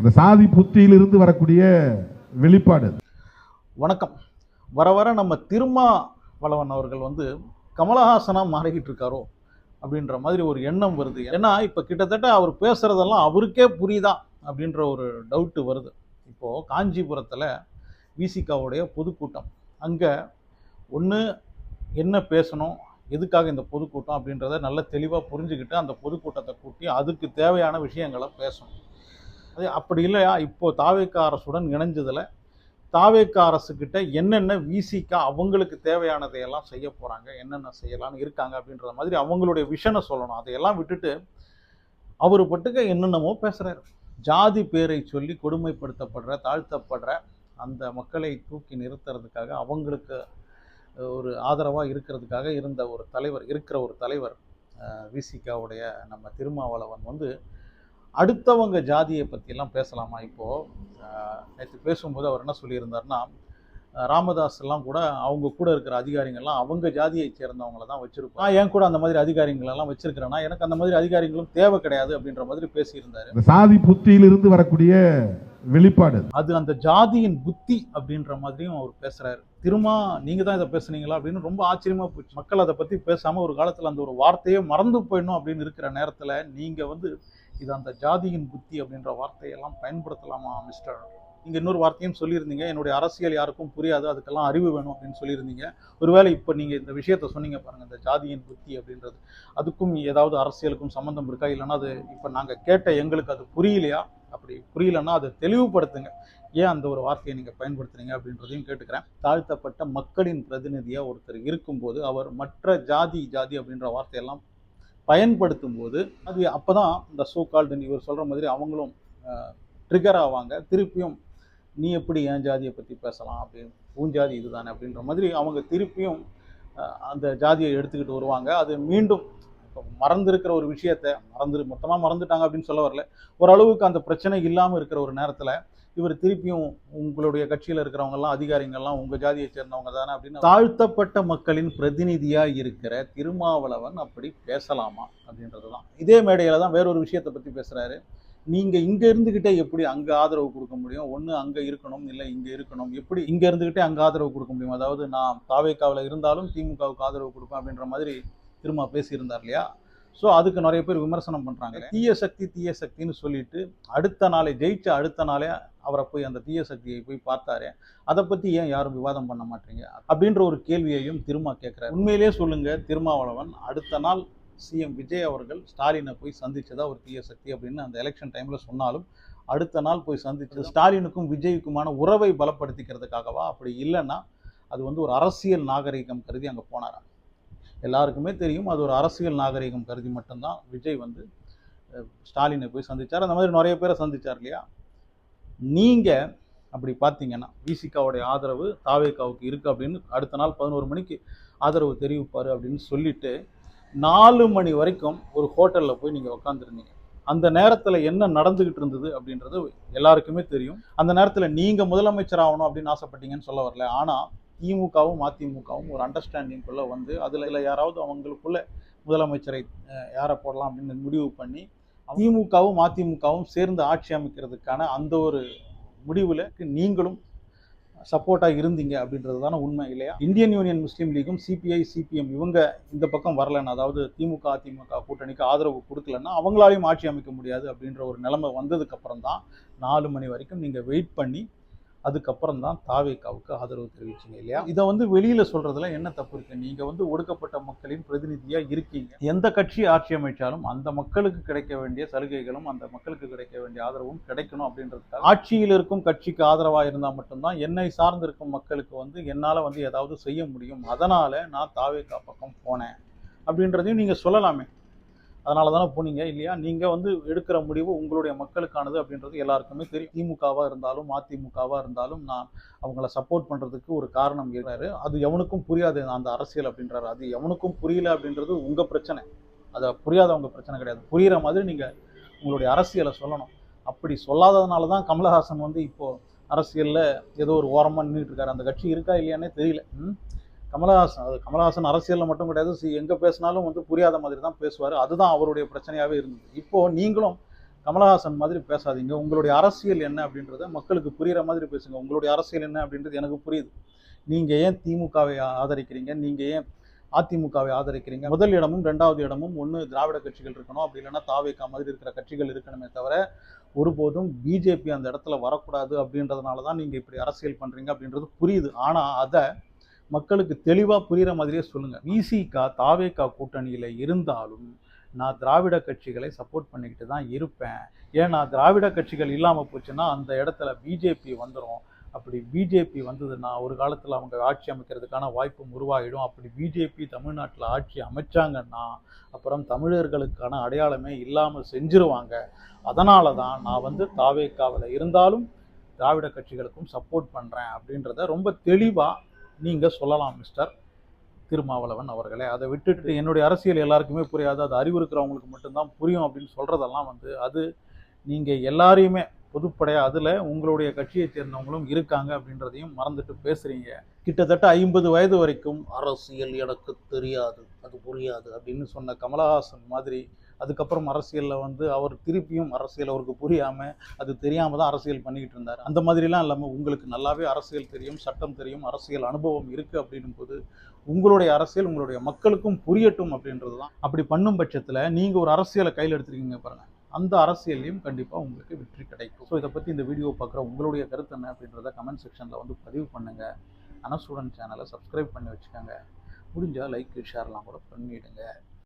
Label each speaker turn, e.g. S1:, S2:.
S1: அந்த சாதி புத்தியிலிருந்து வரக்கூடிய வெளிப்பாடு.
S2: வணக்கம். வர வர நம்ம திருமாவளவன் அவர்கள் கமலஹாசனா மாறிக்கிட்டு இருக்காரோ அப்படின்ற மாதிரி ஒரு எண்ணம் வருது. ஏன்னா இப்போ கிட்டத்தட்ட அவர் பேசுறதெல்லாம் அவருக்கே புரியுதா அப்படின்ற ஒரு டவுட்டு வருது. இப்போ காஞ்சிபுரத்தில் விசிகாவுடைய பொதுக்கூட்டம், அங்கே ஒன்று என்ன பேசணும், எதுக்காக இந்த பொதுக்கூட்டம் அப்படின்றத நல்ல தெளிவாக புரிஞ்சுக்கிட்டு அந்த பொதுக்கூட்டத்தை கூட்டி அதுக்கு தேவையான விஷயங்களை பேசணும். அது அப்படி இல்லையா, இப்போ தாவேக அரசுடன் இணைஞ்சதில் தாவேக அரசுக்கிட்ட என்னென்ன விசிகா அவங்களுக்கு தேவையானதையெல்லாம் செய்ய போகிறாங்க, என்னென்ன செய்யலான்னு இருக்காங்க அப்படின்ற மாதிரி அவங்களுடைய விஷனை சொல்லணும். அதையெல்லாம் விட்டுட்டு அவர் பட்டுக்க என்னென்னமோ பேசுகிறார். ஜாதி பேரை சொல்லி கொடுமைப்படுத்தப்படுற, தாழ்த்தப்படுற அந்த மக்களை தூக்கி நிறுத்துறதுக்காக, அவங்களுக்கு ஒரு ஆதரவாக இருக்கிறதுக்காக இருக்கிற ஒரு தலைவர் விசிகாவுடைய நம்ம திருமாவளவன் அடுத்தவங்க ஜாதியை பற்றிலாம் பேசலாமா? இப்போது நேற்று பேசும்போது அவர் என்ன சொல்லியிருந்தார்னா, ராமதாஸ் எல்லாம் கூட அவங்க கூட இருக்கிற அதிகாரிகள்லாம் அவங்க ஜாதியை சேர்ந்தவங்கள தான் வச்சிருப்போம். நான் ஏன் கூட அந்த மாதிரி அதிகாரிகளெல்லாம் வச்சிருக்கிறேன்னா எனக்கு அந்த மாதிரி அதிகாரிகளும் தேவை கிடையாது அப்படின்ற மாதிரி பேசியிருந்தாரு.
S1: சாதி புத்தியிலிருந்து வரக்கூடிய வெளிப்பாடு,
S2: அது அந்த ஜாதியின் புத்தி அப்படின்ற மாதிரியும் அவர் பேசுறாரு. திரும்ப நீங்க தான் இதை பேசுனீங்களா அப்படின்னு ரொம்ப ஆச்சரியமா போச்சு. மக்கள் அதை பத்தி பேசாம ஒரு காலத்துல அந்த ஒரு வார்த்தையே மறந்து போயிடணும் அப்படின்னு இருக்கிற நேரத்துல நீங்க இது அந்த ஜாதியின் புத்தி அப்படின்ற வார்த்தையெல்லாம் பயன்படுத்தலாமா மிஸ்டர்? நீங்க இன்னொரு வார்த்தையும் சொல்லியிருந்தீங்க, என்னுடைய அரசியல் யாருக்கும் புரியாது, அதுக்கெல்லாம் அறிவு வேணும் அப்படின்னு சொல்லியிருந்தீங்க. ஒருவேளை இப்போ நீங்க இந்த விஷயத்த சொன்னீங்க பாருங்க, இந்த ஜாதியின் புத்தி அப்படின்றது, அதுக்கும் ஏதாவது அரசியலுக்கும் சம்பந்தம் இருக்கா? இல்லைன்னா அது இப்போ நாங்க கேட்ட எங்களுக்கு அது புரியலையா? அப்படி புரியலன்னா அதை தெளிவுபடுத்துங்க. ஏன் அந்த ஒரு வார்த்தையை நீங்க பயன்படுத்துறீங்க அப்படின்றதையும் கேட்டுக்கிறேன். தாழ்த்தப்பட்ட மக்களின் பிரதிநிதியா ஒருத்தர் இருக்கும்போது அவர் மற்ற ஜாதி அப்படின்ற வார்த்தையெல்லாம் பயன்படுத்தும் போது அது அப்போதான் இந்த சோ கால்டு இவர் சொல்ற மாதிரி அவங்களும் ட்ரிகர் ஆவாங்க. திருப்பியும் நீ எப்படி என் ஜாதியை பற்றி பேசலாம், அப்படின்னு உன் ஜாதி இதுதானே அப்படின்ற மாதிரி அவங்க திருப்பியும் அந்த ஜாதியை எடுத்துக்கிட்டு வருவாங்க. அது மீண்டும் இப்போ மறந்துருக்கிற ஒரு விஷயத்தை மொத்தமாக மறந்துட்டாங்க அப்படின்னு சொல்ல வரல, ஓரளவுக்கு அந்த பிரச்சனை இல்லாமல் இருக்கிற ஒரு நேரத்தில் இவர் திருப்பியும் உங்களுடைய கட்சியில் இருக்கிறவங்கெல்லாம் அதிகாரிகள்லாம் உங்கள் ஜாதியை சேர்ந்தவங்க தானே அப்படின்னு தாழ்த்தப்பட்ட மக்களின் பிரதிநிதியாக இருக்கிற திருமாவளவன் அப்படி பேசலாமா அப்படின்றது தான். இதே மேடையில் தான் வேறொரு விஷயத்தை பற்றி பேசுகிறாரு. நீங்கள் இங்கே இருந்துக்கிட்டே எப்படி அங்கே ஆதரவு கொடுக்க முடியும்? ஒன்று அங்கே இருக்கணும், இல்லை இங்கே இருக்கணும். எப்படி இங்கே இருந்துக்கிட்டே அங்கே ஆதரவு கொடுக்க முடியும்? அதாவது நான் தாவேகாவில் இருந்தாலும் திமுகவுக்கு ஆதரவு கொடுப்பேன் அப்படின்ற மாதிரி திரும்ப பேசியிருந்தார் இல்லையா? ஸோ அதுக்கு நிறைய பேர் விமர்சனம் பண்ணுறாங்க. தீய சக்தின்னு சொல்லிட்டு ஜெயிச்ச அடுத்த நாளே அவரை போய் அந்த தீய சக்தியை போய் பார்த்தாரு. அதை பற்றி ஏன் யாரும் விவாதம் பண்ண மாட்டீங்க அப்படின்ற ஒரு கேள்வியையும் திரும்ப கேட்குறாரு. உண்மையிலேயே சொல்லுங்க, திருமாவளவன் அடுத்த நாள் சிஎம் விஜய் அவர்கள் ஸ்டாலினை போய் சந்திச்சதா ஒரு தீய சக்தி அப்படின்னு அந்த எலெக்ஷன் டைமில் சொன்னாலும், அடுத்த நாள் போய் சந்திச்சது ஸ்டாலினுக்கும் விஜய்க்குமான உறவை பலப்படுத்திக்கிறதுக்காகவா? அப்படி இல்லைன்னா அது ஒரு அரசியல் நாகரிகம் கருதி அங்கே போனாரா? எல்லாருக்குமே தெரியும், அது ஒரு அரசியல் நாகரிகம் கருதி மட்டும்தான் விஜய் ஸ்டாலினை போய் சந்திச்சார். அந்த மாதிரி நிறைய பேரை சந்திச்சார் இல்லையா? நீங்கள் அப்படி பார்த்தீங்கன்னா விசிகாவுடைய ஆதரவு தாவேகாவுக்கு இருக்குது அப்படின்னு அடுத்த நாள் 11 மணிக்கு ஆதரவு தெரிவிப்பார் அப்படின்னு சொல்லிட்டு 4 மணி வரைக்கும் ஒரு ஹோட்டலில் போய் நீங்கள் உட்காந்துருந்தீங்க. அந்த நேரத்தில் என்ன நடந்துக்கிட்டு இருந்தது அப்படின்றது எல்லாருக்குமே தெரியும். அந்த நேரத்தில் நீங்கள் முதலமைச்சர் ஆகணும் அப்படின்னு ஆசைப்பட்டீங்கன்னு சொல்ல வரல. ஆனால் திமுகவும் அதிமுகவும் ஒரு அண்டர்ஸ்டாண்டிங்குள்ளே அதில் யாராவது அவங்களுக்குள்ள முதலமைச்சரை யாரை போடலாம் அப்படின்னு முடிவு பண்ணி திமுகவும் அதிமுகவும் சேர்ந்து ஆட்சி அமைக்கிறதுக்கான அந்த ஒரு முடிவில் நீங்களும் சப்போர்ட்டாக இருந்தீங்க அப்படின்றது தானே உண்மை இல்லையா? இந்தியன் யூனியன் முஸ்லீம் லீகும் சிபிஐ சிபிஎம் இவங்க இந்த பக்கம் வரலன்னா, அதாவது திமுக அதிமுக கூட்டணிக்கு ஆதரவு கொடுக்கலன்னா அவங்களாலையும் ஆட்சி அமைக்க முடியாது அப்படின்ற ஒரு நிலைமை வந்ததுக்கப்புறம் தான் 4 மணி வரைக்கும் நீங்கள் வெயிட் பண்ணி அதுக்கப்புறம் தான் தாவேகாவுக்கு ஆதரவு தெரிவிச்சிங்க இல்லையா? இதை வெளியில் சொல்கிறதுல என்ன தப்பு இருக்குது? நீங்கள் ஒடுக்கப்பட்ட மக்களின் பிரதிநிதியாக இருக்கீங்க. எந்த கட்சி ஆட்சி அமைச்சாலும் அந்த மக்களுக்கு கிடைக்க வேண்டிய சலுகைகளும் அந்த மக்களுக்கு கிடைக்க வேண்டிய ஆதரவும் கிடைக்கணும் அப்படின்றதுக்காக ஆட்சியில் இருக்கும் கட்சிக்கு ஆதரவாக இருந்தால் மட்டும்தான் என்னை சார்ந்து இருக்கும் மக்களுக்கு என்னால் ஏதாவது செய்ய முடியும், அதனால் நான் தாவேகா பக்கம் போனேன் அப்படின்றதையும் நீங்கள் சொல்லலாமே. அதனால தானே போனீங்க இல்லையா? நீங்கள் எடுக்கிற முடிவு உங்களுடைய மக்களுக்கானது அப்படின்றது எல்லாருக்குமே தெரியும். திமுகவாக இருந்தாலும் அதிமுகவாக இருந்தாலும் நான் அவங்கள சப்போர்ட் பண்ணுறதுக்கு ஒரு காரணம் இருக்கிறாரு. அது எவனுக்கும் புரியாது அந்த அரசியல் அப்படின்றாரு. அது எவனுக்கும் புரியல அப்படின்றது உங்கள் பிரச்சனை, அதை புரியாதவங்க பிரச்சனை கிடையாது. புரிகிற மாதிரி நீங்கள் உங்களுடைய அரசியலை சொல்லணும். அப்படி சொல்லாததுனால தான் கமலஹாசன் இப்போது அரசியலில் ஏதோ ஒரு ஓரமாக நின்றுட்டு இருக்காரு. அந்த கட்சி இருக்கா இல்லையானே தெரியல. கமலஹாசன் அரசியலில் மட்டும் கிடையாது, எங்கே பேசினாலும் புரியாத மாதிரி தான் பேசுவார். அதுதான் அவருடைய பிரச்சனையாகவே இருந்தது. இப்போது நீங்களும் கமலஹாசன் மாதிரி பேசாதீங்க. உங்களுடைய அரசியல் என்ன அப்படின்றத மக்களுக்கு புரிகிற மாதிரி பேசுங்க. உங்களுடைய அரசியல் என்ன அப்படின்றது எனக்கு புரியுது. நீங்கள் ஏன் திமுகவை ஆதரிக்கிறீங்க, நீங்கள் ஏன் அதிமுகவை ஆதரிக்கிறீங்க? முதல் இடமும் 2வது இடமும் ஒன்று திராவிட கட்சிகள் இருக்கணும், அப்படி இல்லைன்னா தாவேகா மாதிரி இருக்கிற கட்சிகள் இருக்கணுமே தவிர ஒருபோதும் பிஜேபி அந்த இடத்துல வரக்கூடாது அப்படின்றதுனால தான் நீங்கள் இப்படி அரசியல் பண்ணுறீங்க அப்படின்றது புரியுது. ஆனால் அதை மக்களுக்கு தெளிவாக புரிகிற மாதிரியே சொல்லுங்கள். விசிகா தாவேகா கூட்டணியில் இருந்தாலும் நான் திராவிட கட்சிகளை சப்போர்ட் பண்ணிக்கிட்டு தான் இருப்பேன். ஏன்னா திராவிட கட்சிகள் இல்லாமல் போச்சுன்னா அந்த இடத்துல பிஜேபி வந்துடும். அப்படி பிஜேபி வந்ததுன்னா ஒரு காலத்தில் அவங்க ஆட்சி அமைக்கிறதுக்கான வாய்ப்பும் உருவாகிடும். அப்படி பிஜேபி தமிழ்நாட்டில் ஆட்சி அமைச்சாங்கன்னா அப்புறம் தமிழர்களுக்கான அடையாளமே இல்லாமல் செஞ்சிருவாங்க. அதனால தான் நான் வந்து தாவேகாவில் இருந்தாலும் திராவிட கட்சிகளுக்கும் சப்போர்ட் பண்ணுறேன் அப்படின்றத ரொம்ப தெளிவாக நீங்கள் சொல்லலாம் மிஸ்டர் திருமாவளவன் அவர்களே. அதை விட்டுட்டு என்னுடைய அரசியல் எல்லாருக்குமே புரியாது, அது அறிவு இருக்கிறவங்களுக்கு மட்டும்தான் புரியும் அப்படின்னு சொல்கிறதெல்லாம் வந்து அது நீங்கள் எல்லாரையுமே பொதுப்படையாக அதில் உங்களுடைய கட்சியை சேர்ந்தவங்களும் இருக்காங்க அப்படின்றதையும் மறந்துட்டு பேசுகிறீங்க. கிட்டத்தட்ட 50 வயது வரைக்கும் அரசியல் எனக்கு தெரியாது, அது புரியாது அப்படின்னு சொன்ன கமலஹாசன் மாதிரி அதுக்கப்புறம் அரசியலில் வந்து அவர் திருப்பியும் அரசியல் அவருக்கு புரியாமல் அது தெரியாமல் தான் அரசியல் பண்ணிக்கிட்டு இருந்தார். அந்த மாதிரிலாம் இல்லாமல் உங்களுக்கு நல்லாவே அரசியல் தெரியும், சட்டம் தெரியும், அரசியல் அனுபவம் இருக்குது அப்படின்னும் போது உங்களுடைய அரசியல் உங்களுடைய மக்களுக்கும் புரியட்டும் அப்படின்றது தான். அப்படி பண்ணும் பட்சத்தில் நீங்கள் ஒரு அரசியலை கையில் எடுத்துருக்கீங்க பாருங்கள், அந்த அரசியலையும் கண்டிப்பாக உங்களுக்கு வெற்றி கிடைக்கும். ஸோ இதை பற்றி இந்த வீடியோ பார்க்குற உங்களுடைய கருத்து என்ன அப்படின்றத கமெண்ட் செக்ஷனில் வந்து பதிவு பண்ணுங்கள். அனஸ்டூடெண்ட் சேனலை சப்ஸ்கிரைப் பண்ணி வச்சுக்கோங்க. முடிஞ்சால் லைக் ஷேர்லாம் கூட பண்ணிவிடுங்க.